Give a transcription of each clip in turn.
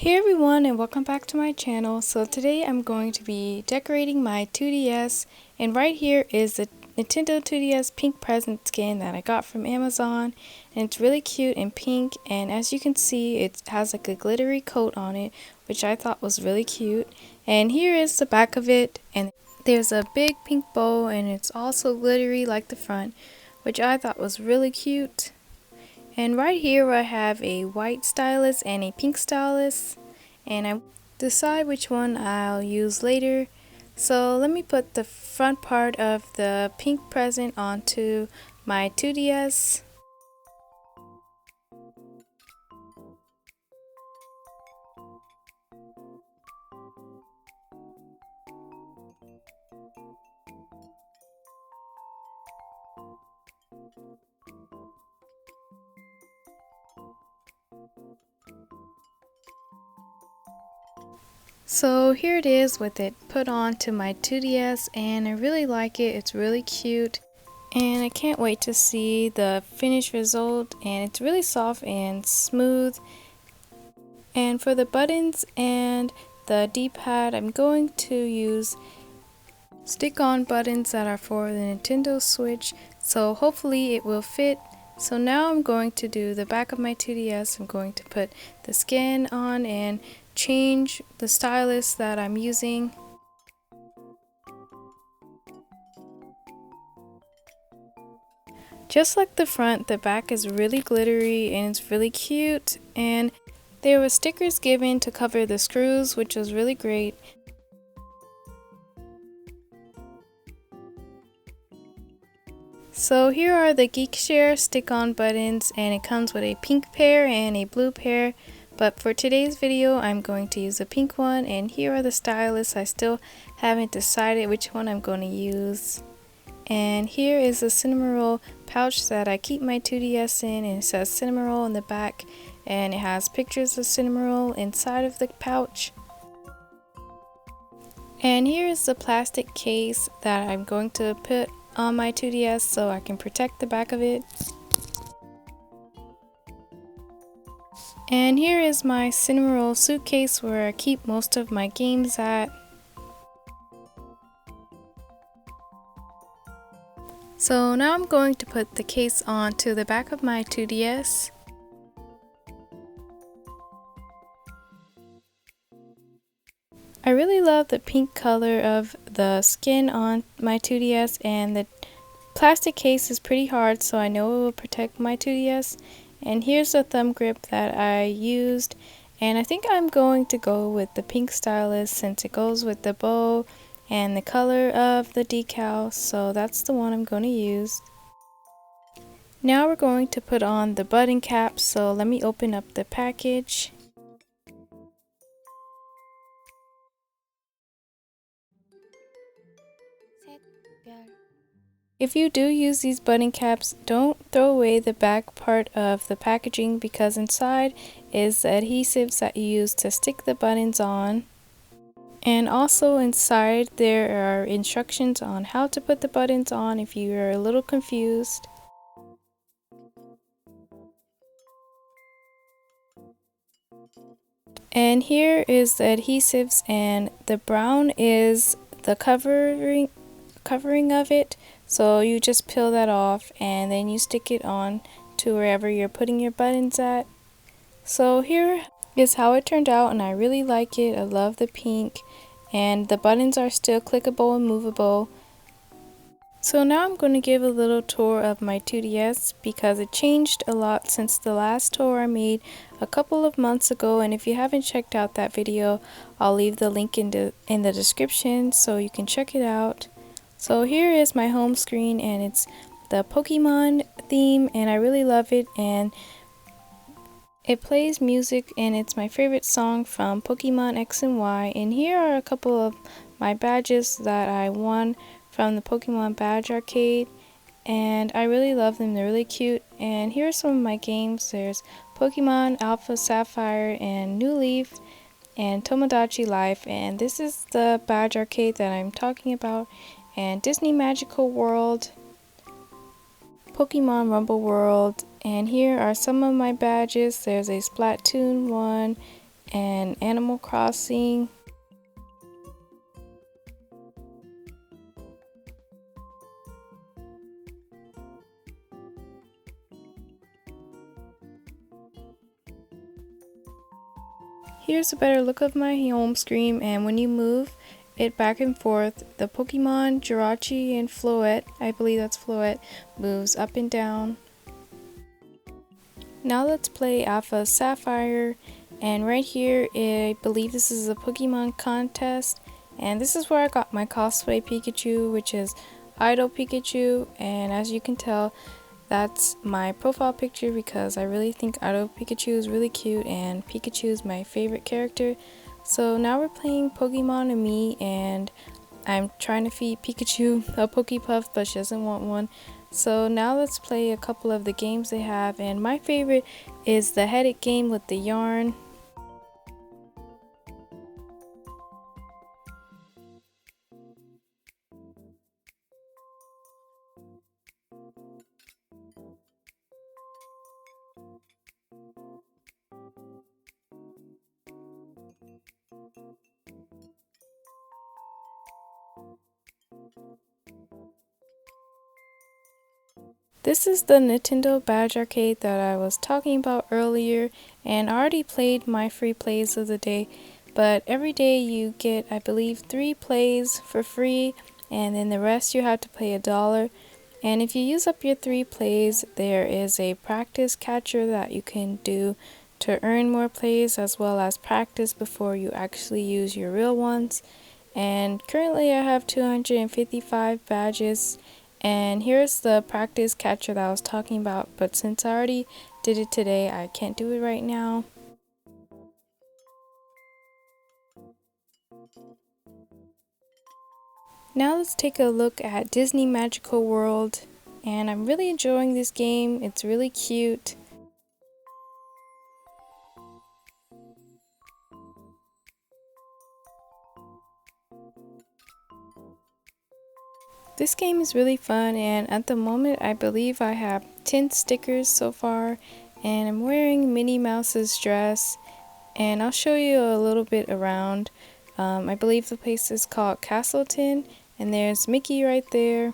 Hey everyone, and welcome back to my channel. So today I'm going to be decorating my 2DS, and right here is the Nintendo 2DS pink present skin that I got from Amazon, and it's really cute and pink, and as you can see it has like a glittery coat on it, which I thought was really cute. And here is the back of it, and there's a big pink bow, and it's also glittery like the front, which I thought was really cute. And right here I have a white stylus and a pink stylus, and I decide which one I'll use later. So let me put the front part of the pink present onto my 2DS. So here it is with it put onto my 2DS, and I really like it. It's really cute, and I can't wait to see the finished result, and it's really soft and smooth. And for the buttons and the D-pad, I'm going to use stick-on buttons that are for the Nintendo Switch, so hopefully it will fit. So now I'm going to do the back of my 2DS. I'm going to put the skin on and change the stylus that I'm using. Just like the front, the back is really glittery and it's really cute, and there were stickers given to cover the screws, which was really great. So here are the Geekshare stick-on buttons, and it comes with a pink pair and a blue pair, but for today's video I'm going to use a pink one. And here are the stylus. I still haven't decided which one I'm going to use. And here is the Cinnamoroll pouch that I keep my 2DS in, and it says Cinnamoroll in the back, and it has pictures of Cinnamoroll inside of the pouch. And here is the plastic case that I'm going to put on my 2DS so I can protect the back of it. And here is my Cinnamoroll suitcase where I keep most of my games at. So now I'm going to put the case onto the back of my 2DS. I really love the pink color of the skin on my 2DS, and the plastic case is pretty hard, so I know it will protect my 2DS. And here's the thumb grip that I used, and I think I'm going to go with the pink stylus since it goes with the bow and the color of the decal, so that's the one I'm going to use. Now we're going to put on the button cap, so let me open up the package. If you do use these button caps, don't throw away the back part of the packaging, because inside is the adhesives that you use to stick the buttons on. And also inside there are instructions on how to put the buttons on if you are a little confused. And here is the adhesives, and the brown is the covering of it, so you just peel that off and then you stick it on to wherever you're putting your buttons at. So here is how it turned out, and I really like it. I love the pink, and the buttons are still clickable and movable. So now I'm going to give a little tour of my 2DS because it changed a lot since the last tour I made a couple of months ago, and if you haven't checked out that video, I'll leave the link in the description so you can check it out. So here is my home screen, and it's the Pokemon theme, and I really love it, and it plays music, and it's my favorite song from Pokemon X and Y. And here are a couple of my badges that I won from the Pokemon Badge Arcade, and I really love them. They're really cute. And here are some of my games. There's Pokemon Alpha Sapphire and New Leaf and Tomodachi Life, and this is the Badge Arcade that I'm talking about, and Disney Magical World, Pokemon Rumble World. And here are some of my badges. There's a Splatoon one, and Animal Crossing. Here's a better look of my home screen, and when you move it back and forth, the Pokemon Jirachi and Floette, I believe that's Floette, moves up and down. Now let's play Alpha Sapphire, and right here I believe this is a Pokemon contest, and this is where I got my cosplay Pikachu, which is Idol Pikachu, and as you can tell, that's my profile picture because I really think Idol Pikachu is really cute and Pikachu is my favorite character. So now we're playing Pokemon and me, and I'm trying to feed Pikachu a Pokepuff, but she doesn't want one. So now let's play a couple of the games they have, and my favorite is the headed game with the yarn. This is the Nintendo Badge Arcade that I was talking about earlier, and I already played my free plays of the day, but every day you get, I believe, 3 plays for free, and then the rest you have to pay $1. And if you use up your 3 plays, there is a practice catcher that you can do to earn more plays as well as practice before you actually use your real ones. And currently I have 255 badges, and here's the practice catcher that I was talking about, but since I already did it today, I can't do it right now. Now let's take a look at Disney Magical World, and I'm really enjoying this game. It's really cute. This game is really fun, and at the moment I believe I have 10 stickers so far, and I'm wearing Minnie Mouse's dress, and I'll show you a little bit around. I believe the place is called Castleton, and there's Mickey right there.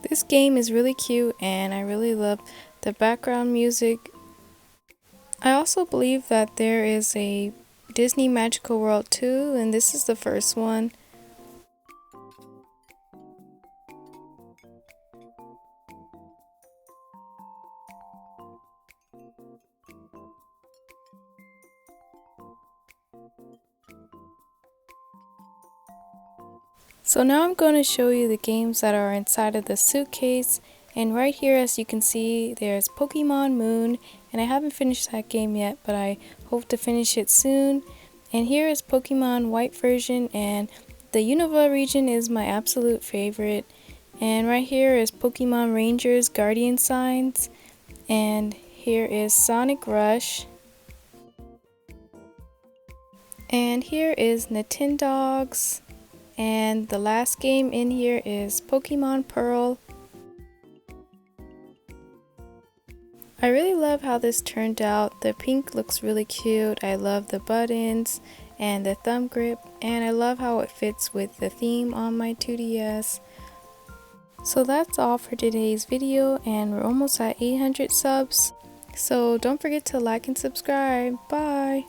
This game is really cute, and I really love the background music. I also believe that there is a Disney Magical World 2, and this is the first one. So now I'm going to show you the games that are inside of the suitcase, and right here, as you can see, there's Pokemon Moon, and I haven't finished that game yet, but I hope to finish it soon. And here is Pokemon White version, and the Unova region is my absolute favorite. And right here is Pokemon Rangers Guardian Signs, and here is Sonic Rush. And here is Nintendogs. And the last game in here is Pokemon Pearl. I really love how this turned out. The pink looks really cute. I love the buttons and the thumb grip, and I love how it fits with the theme on my 2DS. So that's all for today's video, and we're almost at 800 subs. So don't forget to like and subscribe. Bye!